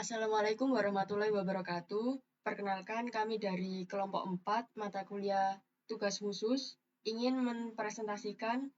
Assalamualaikum warahmatullahi wabarakatuh. Perkenalkan, kami dari kelompok 4 mata kuliah tugas khusus ingin mempresentasikan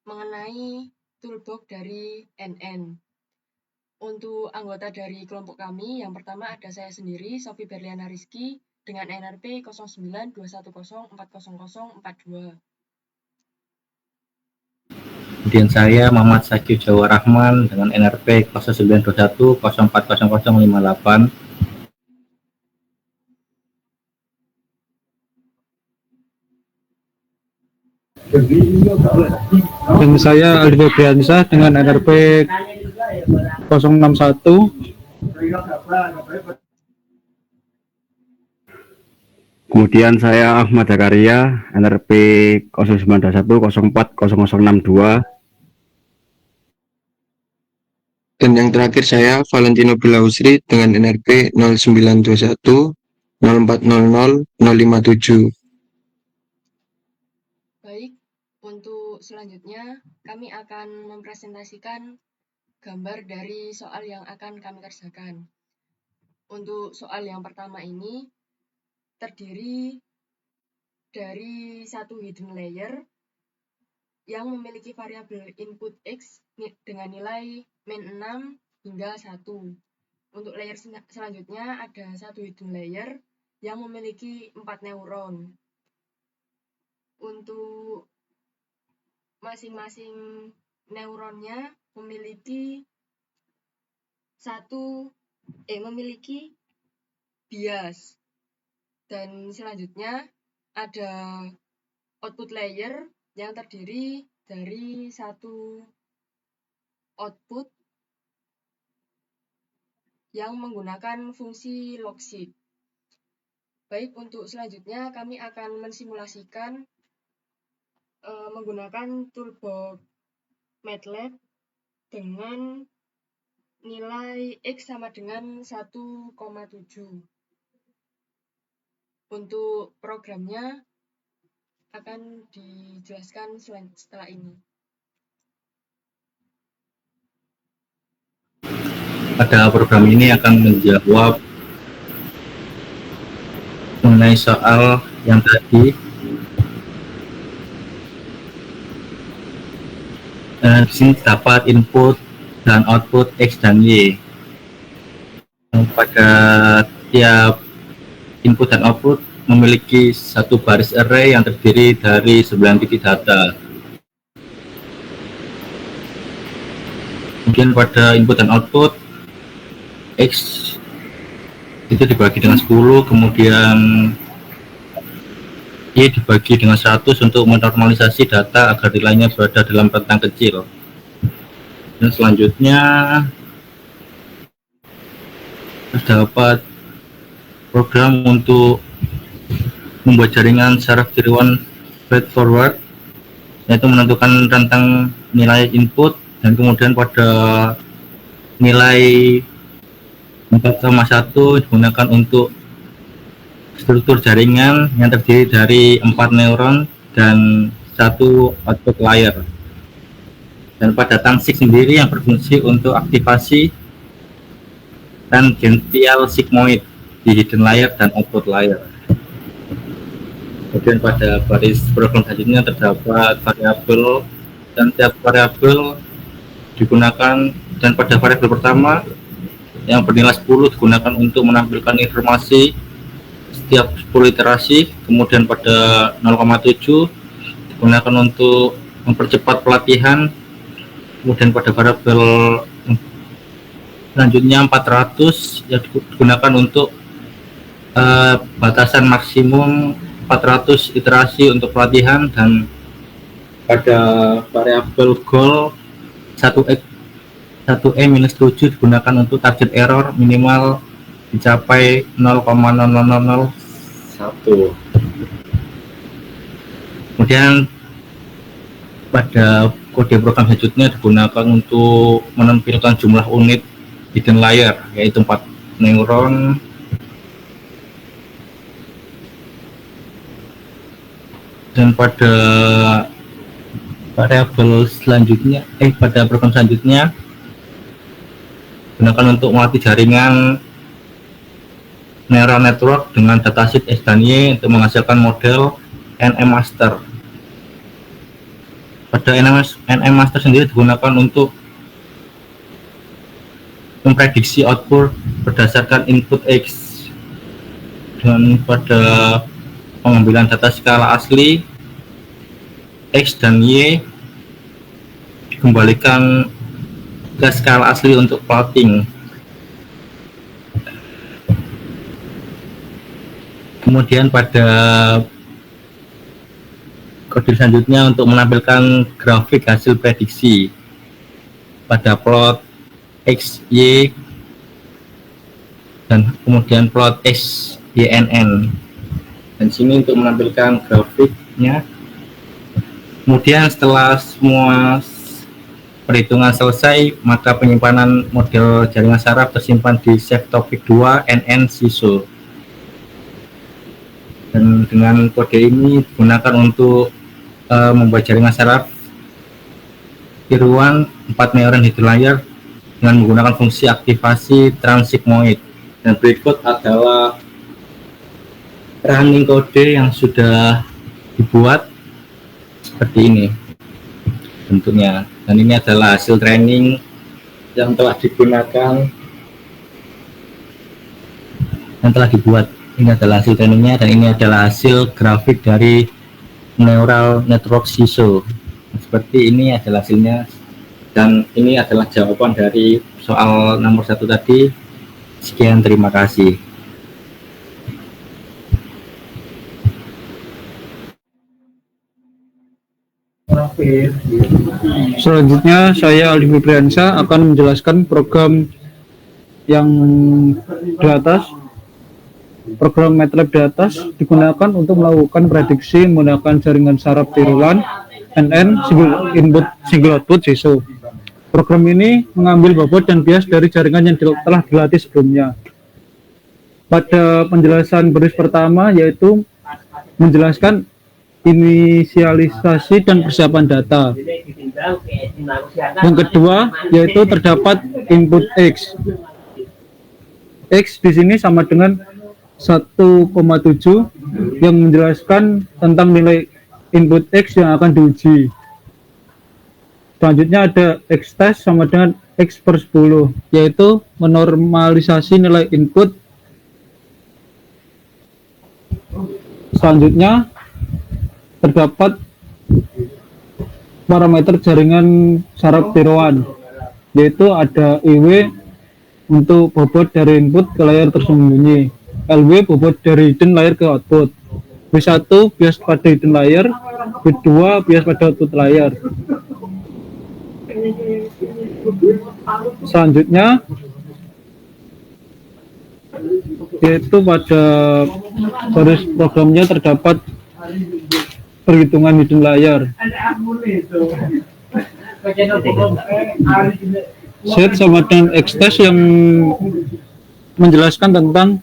mengenai toolbox dari NN. Untuk anggota dari kelompok kami, yang pertama ada saya sendiri, Sofi Berliana Rizky, dengan NRP 0921040042. Kemudian saya Muhammad Syakib Jawa Rahman dengan NRP 0921040058. Dan saya Aldi Febriansyah dengan NRP 061. Kemudian saya Ahmad Zakaria, NRP 0921040062. Dan yang terakhir saya Valentino Bilausri dengan NRP 0921 0400 057. Baik, untuk selanjutnya kami akan mempresentasikan gambar dari soal yang akan kami kerjakan. Untuk soal yang pertama ini terdiri dari satu hidden layer yang memiliki variabel input X dengan nilai min 6 hingga 1. Untuk layer selanjutnya ada satu hidden layer yang memiliki 4 neuron. Untuk masing-masing neuronnya memiliki bias. Dan selanjutnya ada output layer yang terdiri dari satu output yang menggunakan fungsi logsheet. Baik, untuk selanjutnya kami akan mensimulasikan menggunakan toolbox MATLAB dengan nilai X sama dengan 1,7. Untuk programnya akan dijelaskan setelah ini. Pada program ini akan menjawab mengenai soal yang tadi. Di sini terdapat input dan output X dan Y. Pada tiap input dan output memiliki satu baris array yang terdiri dari 9 titik data. Kemudian pada input dan output X itu dibagi dengan 10, kemudian Y dibagi dengan 100 untuk menormalisasi data agar nilainya berada dalam rentang kecil. Dan selanjutnya terdapat program untuk membuat jaringan secara tiruan feedforward, yaitu menentukan rentang nilai input dan kemudian pada nilai 4,1 digunakan untuk struktur jaringan yang terdiri dari 4 neuron dan satu output layer. Dan pada tangsig sendiri yang berfungsi untuk aktivasi tangential sigmoid di hidden layer dan output layer. Kemudian pada baris program selanjutnya terdapat variabel dan tiap variabel digunakan, dan pada variabel pertama yang bernilai 10 digunakan untuk menampilkan informasi setiap 10 iterasi, kemudian pada 0,7 digunakan untuk mempercepat pelatihan, kemudian pada variabel selanjutnya 400 yang digunakan untuk batasan maksimum 400 iterasi untuk pelatihan, dan pada variabel goal 1E-7 digunakan untuk target error minimal dicapai 0,0001. Kemudian pada kode program selanjutnya digunakan untuk menampilkan jumlah unit hidden layer, yaitu 4 neuron. Dan pada variabel selanjutnya, pada program selanjutnya Gunakan untuk melatih jaringan neural network dengan dataset X dan Y untuk menghasilkan model NM master. Pada NM master sendiri digunakan untuk memprediksi output berdasarkan input X, dan pada pengambilan data skala asli X dan Y dikembalikan ke skala asli untuk plotting. Kemudian pada kode selanjutnya untuk menampilkan grafik hasil prediksi pada plot X, Y, dan kemudian plot X, Y, NN. Dan sini untuk menampilkan grafiknya. Kemudian setelah semua perhitungan selesai, maka penyimpanan model jaringan saraf tersimpan di save topik 2 NN SISO. Dan dengan kode ini digunakan untuk membuat jaringan saraf tiruan 4 neuron hidrolayer dengan menggunakan fungsi aktivasi transsigmoid. Dan berikut adalah running kode yang sudah dibuat seperti ini bentuknya, dan ini adalah hasil training yang telah digunakan, yang telah dibuat. Ini adalah hasil trainingnya, dan ini adalah hasil grafik dari neural network SISO. Seperti ini adalah hasilnya, dan ini adalah jawaban dari soal nomor 1 tadi. Sekian, terima kasih. Selanjutnya saya Aldi Fibriansyah akan menjelaskan program yang di atas. Program MATLAB di atas digunakan untuk melakukan prediksi menggunakan jaringan saraf tiruan NN single input single output SISO. Program ini mengambil bobot dan bias dari jaringan yang telah dilatih sebelumnya. Pada penjelasan baris pertama yaitu menjelaskan inisialisasi dan persiapan data. Yang kedua yaitu terdapat input X. X di sini sama dengan 1,7 yang menjelaskan tentang nilai input X yang akan diuji. Selanjutnya ada X test sama dengan X per 10, yaitu menormalisasi nilai input. Selanjutnya terdapat parameter jaringan saraf tiruan, yaitu ada IW untuk bobot dari input ke layar tersembunyi, LW bobot dari hidden layer ke output, W1 bias pada hidden layer, W2 bias pada output layar. Selanjutnya yaitu pada baris programnya terdapat perhitungan hidden layer. Set sama dengan X test yang menjelaskan tentang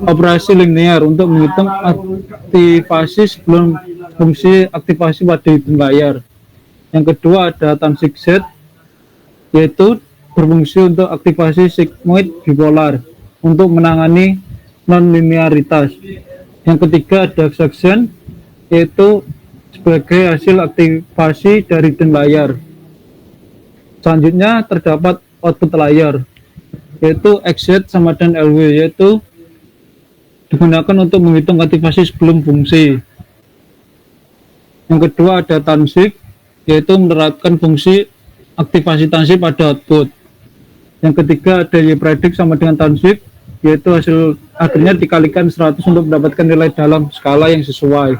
operasi linear untuk menghitung aktivasi sebelum fungsi aktivasi pada hidden layer. Yang kedua ada Tansig set, yaitu berfungsi untuk aktivasi sigmoid bipolar untuk menangani non-linearitas. Yang ketiga ada Exaction, yaitu sebagai hasil aktivasi dari hidden layer. Selanjutnya terdapat output layer, yaitu XZ sama dengan LW, yaitu digunakan untuk menghitung aktivasi sebelum fungsi. Yang kedua ada Tansig, yaitu menerapkan fungsi aktivasi Tansig pada output. Yang ketiga ada Y-predict sama dengan Tansig, yaitu hasil akhirnya dikalikan 100 untuk mendapatkan nilai dalam skala yang sesuai.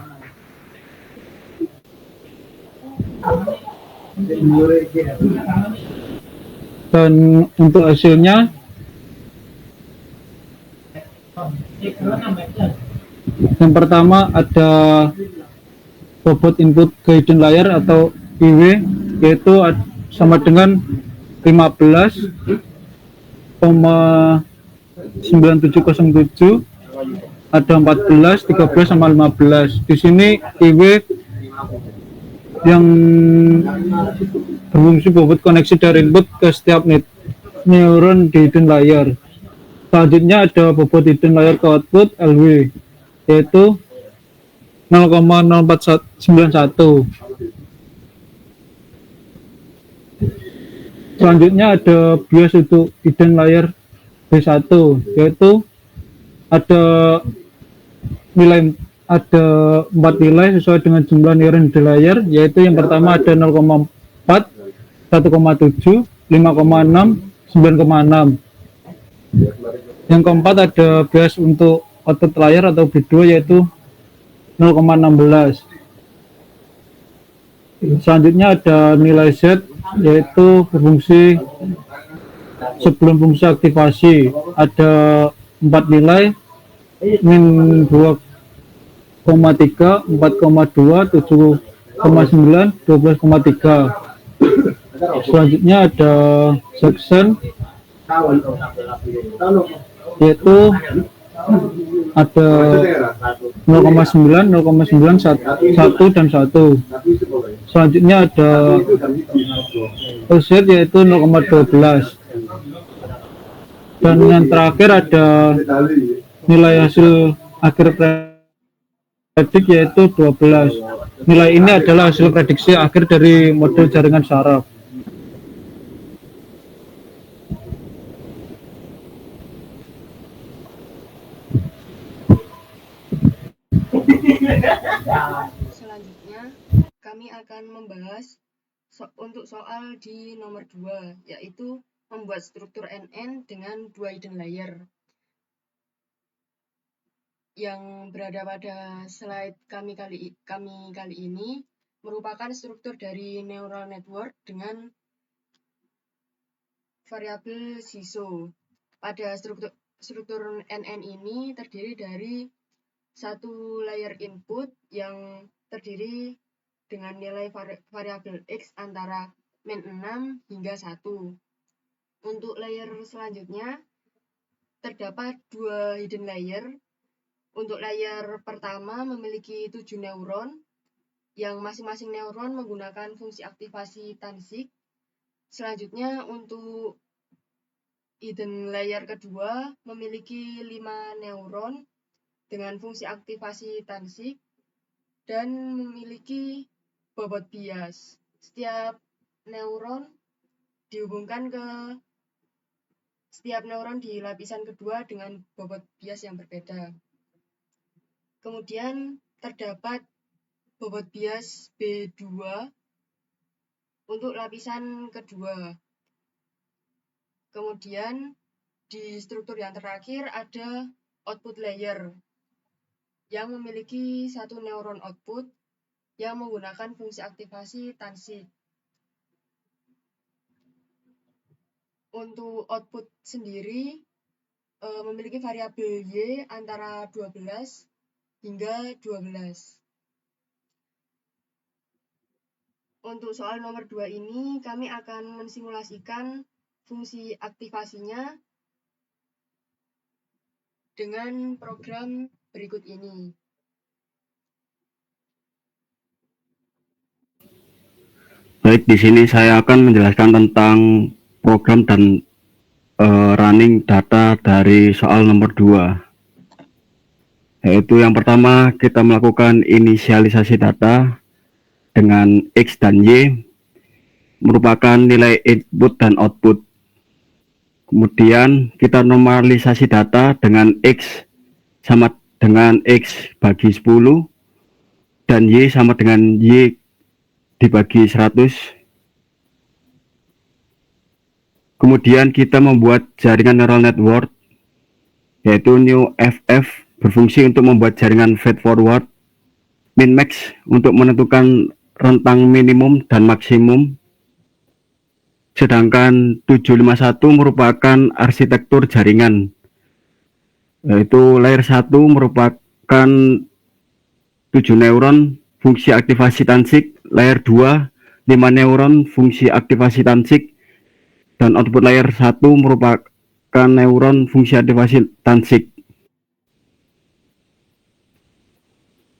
Dan untuk hasilnya yang pertama ada bobot input ke hidden layer atau IW, yaitu sama dengan 15,9707, ada 14, 13 sama 15. Di sini IW yang berfungsi bobot koneksi dari input ke setiap neuron di hidden layer. Selanjutnya ada bobot hidden layer ke output LW, yaitu 0,0491. Selanjutnya ada bias untuk hidden layer B1, yaitu ada ada 4 nilai sesuai dengan jumlah neuron hidden layer, yaitu yang pertama ada 0,4, 1,7, 5,6, 9,6. Yang keempat ada bias untuk output layer atau B2, yaitu 0,16. Selanjutnya ada nilai Z, yaitu berfungsi sebelum fungsi aktivasi. Ada 4 nilai, min 2,3, 4,2, 7,9, 12,3. Selanjutnya ada section, yaitu ada 0,9, 0,9, 1, dan 1. Selanjutnya ada OZ, yaitu 0,12. Dan yang terakhir ada nilai hasil akhir predik, yaitu 12. Nilai ini adalah hasil prediksi akhir dari model jaringan saraf. Selanjutnya, kami akan membahas untuk soal di nomor 2, yaitu membuat struktur NN dengan 2 hidden layer. Yang berada pada slide kami kali ini merupakan struktur dari neural network dengan variabel SISO. Pada struktur NN ini terdiri dari satu layer input yang terdiri dengan nilai variabel X antara min 6 hingga 1. Untuk layer selanjutnya, terdapat 2 hidden layer. Untuk layer pertama memiliki 7 neuron, yang masing-masing neuron menggunakan fungsi aktivasi tansik. Selanjutnya, untuk hidden layer kedua memiliki 5 neuron dengan fungsi aktivasi tansik dan memiliki bobot bias. Setiap neuron dihubungkan ke setiap neuron di lapisan kedua dengan bobot bias yang berbeda. Kemudian terdapat bobot bias B2 untuk lapisan kedua. Kemudian di struktur yang terakhir ada output layer yang memiliki satu neuron output yang menggunakan fungsi aktivasi tansik. Untuk output sendiri memiliki variabel Y antara 12 hingga 12. Untuk soal nomor 2 ini kami akan mensimulasikan fungsi aktivasinya dengan program berikut ini. Baik, di sini saya akan menjelaskan tentang program dan running data dari soal nomor 2. Yaitu yang pertama kita melakukan inisialisasi data dengan X dan Y merupakan nilai input dan output. Kemudian kita normalisasi data dengan X sama dengan X bagi 10 dan Y sama dengan Y dibagi 100. Kemudian kita membuat jaringan neural network, yaitu new FF berfungsi untuk membuat jaringan feed forward, min max untuk menentukan rentang minimum dan maksimum. Sedangkan 751 merupakan arsitektur jaringan, yaitu layer 1 merupakan 7 neuron fungsi aktivasi tansik, layer 2 5 neuron fungsi aktivasi tansik, dan output layer 1 merupakan neuron fungsi aktivasi tansik.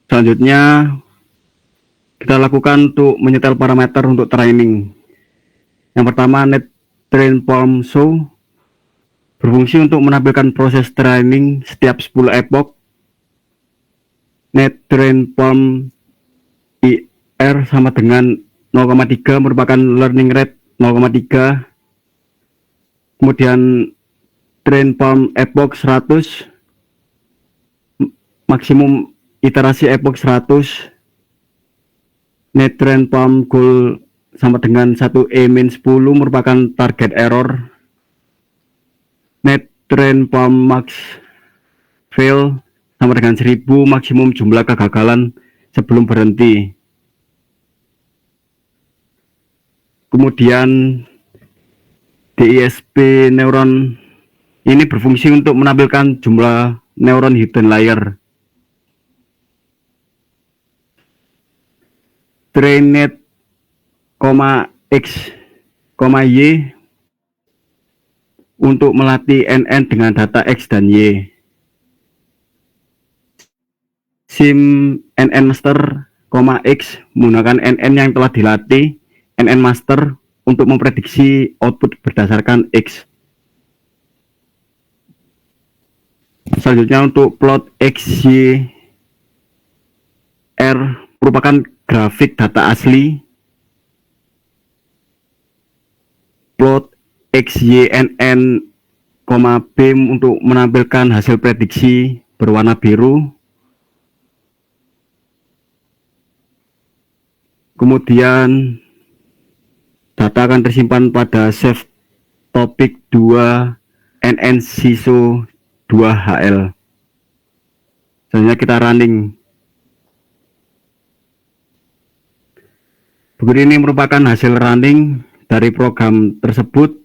Selanjutnya kita lakukan untuk menyetel parameter untuk training. Yang pertama net Transform Show berfungsi untuk menampilkan proses training setiap 10 epoch. Net Transform IR sama dengan 0,3 merupakan learning rate 0,3. Kemudian Transform epoch 100 maksimum iterasi epoch 100. Net Transform goal sama dengan 1E-10 merupakan target error. Net Transform max fail sama dengan 1000 maksimum jumlah kegagalan sebelum berhenti. Kemudian DISP neuron ini berfungsi untuk menampilkan jumlah neuron hidden layer. Trained, X, Y untuk melatih NN dengan data X dan Y. Sim NN master, X menggunakan NN yang telah dilatih NN master untuk memprediksi output berdasarkan X. Selanjutnya untuk plot X, Y, R merupakan grafik data asli. Plot X, Y, NN, BIM untuk menampilkan hasil prediksi berwarna biru. Kemudian data akan tersimpan pada save topik 2 NN SISO 2HL. Selanjutnya kita running. Berikut ini merupakan hasil running dari program tersebut.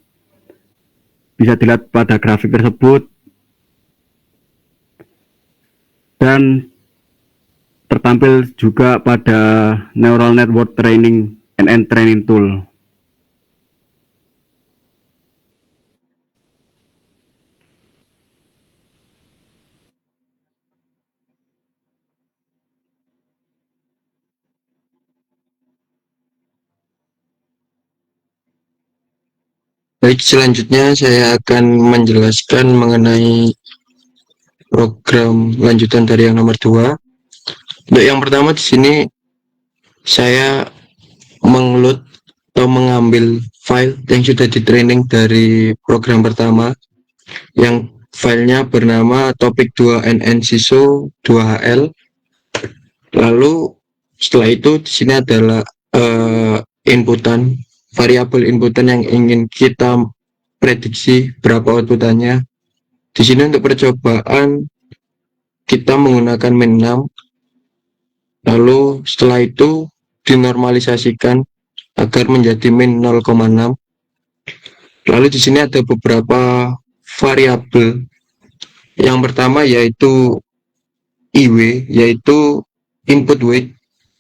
Bisa dilihat pada grafik tersebut. Dan tertampil juga pada Neural Network Training NN Training Tool. Baik, selanjutnya saya akan menjelaskan mengenai program lanjutan dari yang nomor 2. Untuk yang pertama di sini saya mengload atau mengambil file yang sudah di training dari program pertama, yang filenya bernama topik 2 NN SISO 2HL. Lalu setelah itu di sini adalah inputan, variabel inputan yang ingin kita prediksi berapa outputannya. Di sini untuk percobaan kita menggunakan min 6. Lalu setelah itu dinormalisasikan agar menjadi min 0,6. Lalu di sini ada beberapa variabel. Yang pertama yaitu IW, yaitu input weight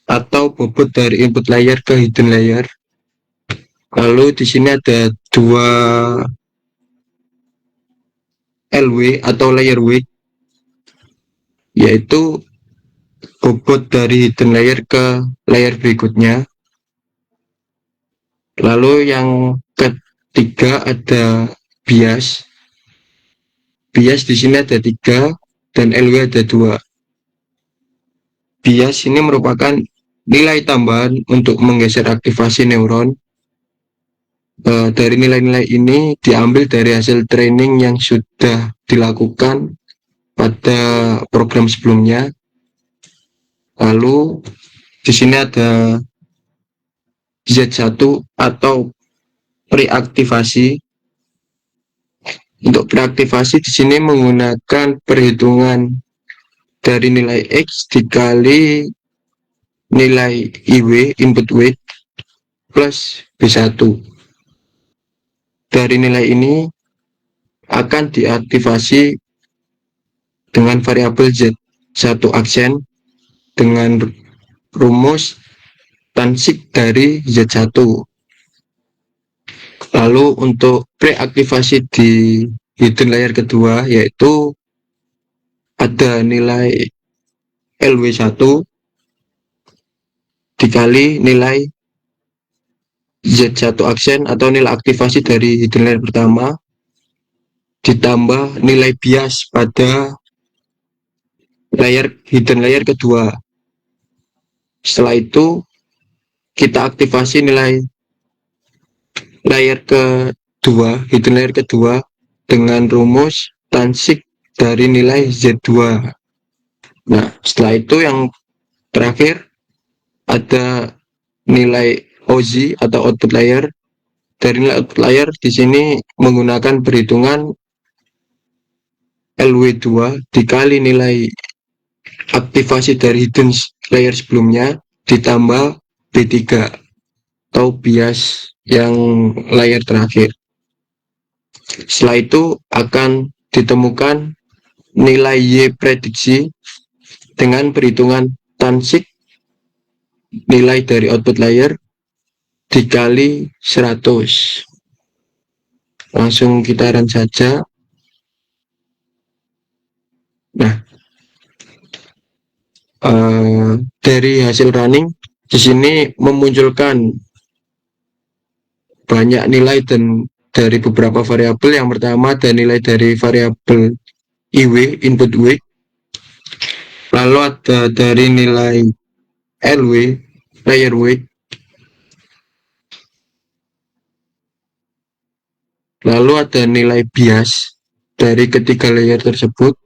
atau bobot dari input layer ke hidden layer. Lalu di sini ada 2 LW atau layer weight, yaitu bobot dari hidden layer ke layer berikutnya. Lalu yang ketiga ada bias. Bias di sini ada 3 dan LW ada 2. Bias ini merupakan nilai tambahan untuk menggeser aktivasi neuron. Dari nilai-nilai ini diambil dari hasil training yang sudah dilakukan pada program sebelumnya. Lalu di sini ada Z1 atau preaktivasi. Untuk preaktivasi di sini menggunakan perhitungan dari nilai X dikali nilai IW, input weight, plus B1. Dari nilai ini akan diaktifasi dengan variabel Z1 aksen dengan rumus tansik dari Z1. Lalu untuk preaktivasi di hidden layer kedua yaitu ada nilai LW1 dikali nilai Z1 aksen atau nilai aktivasi dari hidden layer pertama ditambah nilai bias pada hidden layer kedua. Setelah itu kita aktivasi nilai hidden layer kedua dengan rumus tansik dari nilai Z2. Nah, setelah itu yang terakhir ada nilai OZ atau output layer. Dari nilai output layer di sini menggunakan perhitungan LW2 dikali nilai aktivasi dari hidden layer sebelumnya ditambah B3 atau bias yang layer terakhir. Setelah itu akan ditemukan nilai Y prediksi dengan perhitungan tansik nilai dari output layer dikali 100. Langsung kita run saja. Nah, dari hasil running di sini memunculkan banyak nilai dan dari beberapa variabel. Yang pertama ada nilai dari variabel IW, input weight, lalu ada dari nilai LW, layer weight, lalu ada nilai bias dari ketiga layer tersebut,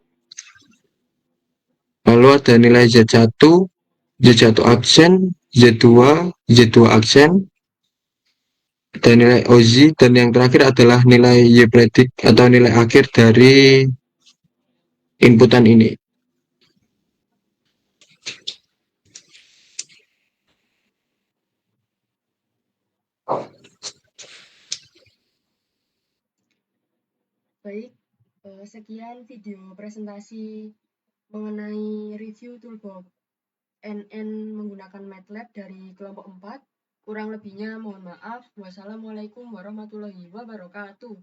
lalu ada nilai Z1, Z1 aksen, Z2 aksen, dan nilai OZ, dan yang terakhir adalah nilai Y predict atau nilai akhir dari inputan ini. Baik, sekian video presentasi mengenai review toolbox NN menggunakan MATLAB dari kelompok 4. Kurang lebihnya mohon maaf. Wassalamualaikum warahmatullahi wabarakatuh.